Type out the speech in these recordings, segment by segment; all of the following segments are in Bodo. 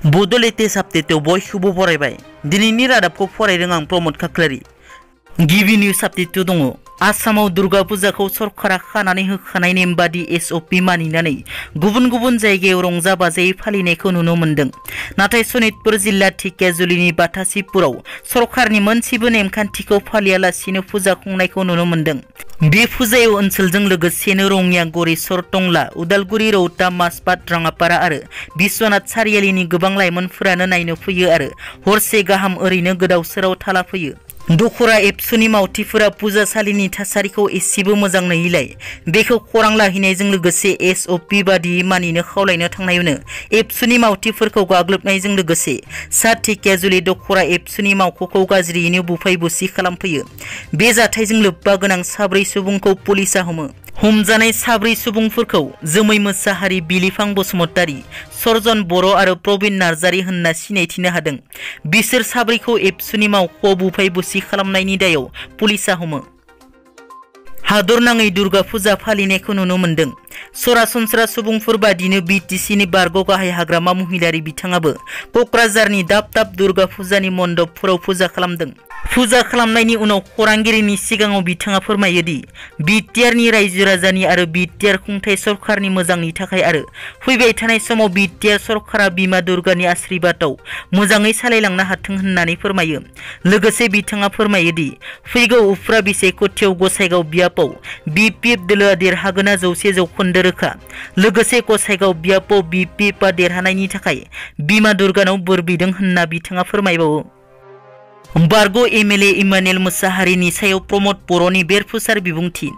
बड' लेटेस्ट आपडेटआव बयखौबो बरायबाय। दिनैनि रादाबखौ फरायदों आं प्रमद खाख्लारि। गिबि निउज आपडेट दङ। आसामाव दुर्गा फुजाखौ सरकारा खानानै होखानाय नेम बादि SOP मानिनानै गुबुन गुबुन जायगायाव रंजा बाजायै फालिनायखौ नुनो मोन्दों। नाथाय सनितपुर जिल्ला ढेकियाजुलिनि बाथासिपुराव सरकारनि मोनसेबो नेमखान्थिखौ फालियालासिनो फुजा खुंनायखौ नुनो मोन्दों। बे फुजायाव ओनसोलजों लोगोसेनो रङिया, गरेस्वर, टंला, उदालगुरि, रौता, माजबाद, राङापारा आरो बिश्वनाथ सारियालिनि गोबां लाइमोनफोरानो नायनो फैयो आरो हरसे गाहाम ओरैनो गोदाव सोराव थाला फैयो। दखरा एबसुनि मावथिफोरा फुजासालिनि थासारिखौ एसेबो मोजां नुयैलाय बेखौ खौरां लाहैनायजों लोगोसे SOP बादियै मानिनो खावलायनो थांनायावनो एबसुनि मावथिफोरखौ गाग्लोबनायजों लोगोसे सा ढेकियाजुलि दखरा एबसुनि मावख'खौ गाज्रियैनो बुफाय बुसि खालामफैयो। बे जाथायजों लोब्बा गोनां 4 सुबुंखौ पुलिसा हमो। हमजानाय 4 सुबुंफोरखौ जोमै मोसाहारि, बिलिफां बसुमतारी, सर्जन बर' आरो प्रबिन नार्जारी होनना सिनायथिनो हादों। बिसोर 4खौ एबसुनि मावख'आव बुफाय बुसि खालामनायनि दायाव पुलिसा हमो। हादरनाङै दुर्गा फुजा फालिनायखौ नुनो मोन्दों। सरासनस्रा सुबुंफोर बादिनो BTCनि बारग' गाहाय हाग्रामा महिलारि बिथाङाबो क'क्राझारनि दाब दाब दुर्गा फुजानि मण्डपफोराव फुजा खालामदों। फुजा खालामनायनि उनाव खौरांगिरिनि सिगाङाव बिथाङा फोरमायोदि BTRनि रायजो राजानि आरो BTR खुंथाय सरकारनि मोजांनि थाखाय आरो फैबाय थानाय समाव BTR सरकारा बिमा दुर्गानि आशीर्बादाव मोजाङै सालायलांनो हाथों होननानै फोरमायो। लोगोसे बिथाङा फोरमायोदि फैगौ उफ्रा बिसायख'थियाव गसाइगाव बियाबाव BPF दोलोआ देरहागोना 100% रोखा। लोगोसे गसाइगाव बियाबाव BPFआ देरहानायनि थाखाय बिमा दुर्गानाव बोर बिदों होनना बिथाङा फोरमायबावो। बारग' MLA इमानुएल मोसाहारिनि सायाव प्रमद बर'नि बेरफुसार बिबुंथि।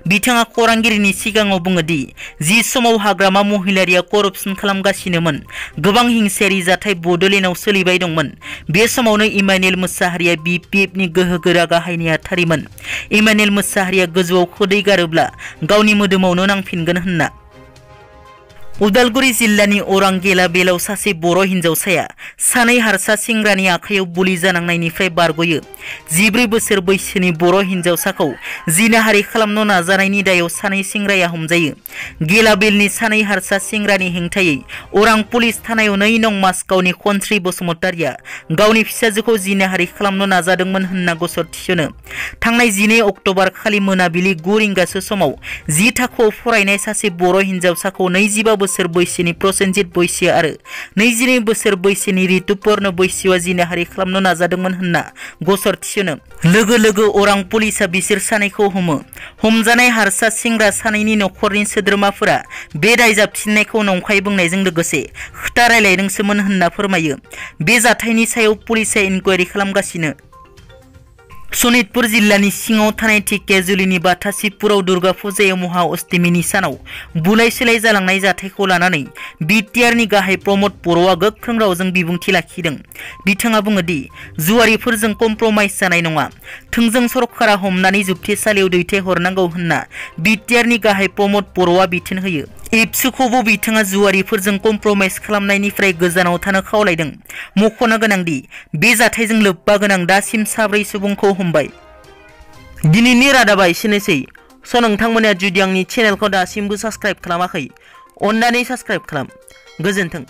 बिथाङा खौरांगिरिनि सिगाङाव बुङोदि जि समाव हाग्रामा महिलारिया करपसन खालामगासिनोमोन, गोबां हिंसायारि जाथाय बड'लेण्डआव सोलिबाय दंमोन। बे समावनो इमानुएल मोसाहारिया BPFनि गोहोगोरा गाहाय नेहाथारिमोन। इमानुएल मोसाहारिया गोजौआव खोदै गारोब्ला गावनि मोदोमावनो नांफिनगोन होनना। उदालगुरि जिल्लानि अरां गेला बेलाव सासे बर' हिन्जावसाया 2 हारसा सेंग्रानि आखायाव बुलि जानांनायनिफ्राय बारग'यो। 14 बोसोर बैसोनि बर' हिन्जावसाखौ जिनाहारि खालामनो नाजानायनि दायाव 2 सेंग्राया हमजायो। गेला बेलनि 2 हारसा सेंग्रानि हेंथायै अरां पुलिस थानायाव 2 नं मासगावनि खनस्री बसुमतारीया गावनि फिसाजोखौ जिनाहारि खालामनो नाजादोंमोन होनना गसर थिसनो। थांनाय 12 अक्ट'बर खालि मोनाबिलि 9 रिंगासो समाव 10 थाखोआव फरायनाय सासे बर' हिन्जावसाखौ 25 बोसोर बैसोनि प्रसेनजित बैसो आरो 22 बोसोर बैसोनि रितुपर्ण बैसोआ जिनाहारि खालामनो नाजादोंमोन होनना गसर थिसनो। लोगो लोगो अरां पुलिसा बिसोर 2खौ हमो। हमजानाय हारसा सेंग्रा 2नि नखरनि सोद्रोमाफोरा बे दाय जाबसिननायखौ नंखाय बुंनायजों लोगोसे खोथा रायलायदोंसोमोन होनना फोरमायो। बे जाथायनि सायाव पुलिसा इनकुवारि खालामगासिनो। सनितपुर जिल्लानि सिङाव थानाय ढेकियाजुलिनि बाथासिपुराव दुर्गा फुजायाव महा अष्टमीनि सानाव बुलाय सोलाय जालांनाय जाथायखौ लानानै BTRनि गाहाय प्रमद बर'आ गोख्रों रावजों बिबुंथि लाखिदों। बिथाङा बुङोदि जुवारिफोरजों कमप्रमाइज जानाय नङा, थोंजों सरकारा हमनानै जोबथेसालियाव दैथायहरनांगौ होनना BTRनि गाहाय प्रमद बर'आ बिथोन होयो। एबसुखौबो बिथाङा जुवारिफोरजों कमप्रमाइज खालामनायनिफ्राय गोजानाव थानो खावलायदों। मख'नो गोनांदि बे जाथायजों लोब्बा गोनां दासिम 4 सुबुंखौ हमबाय। दिनैनि रादाबा एसेनोसै। नोंथांमोना जुदि आंनि चेनेलखौ दासिमबो साबस्क्राइब खालामाखै, अन्नानै साबस्क्राइब खालाम। गोजोन्थों।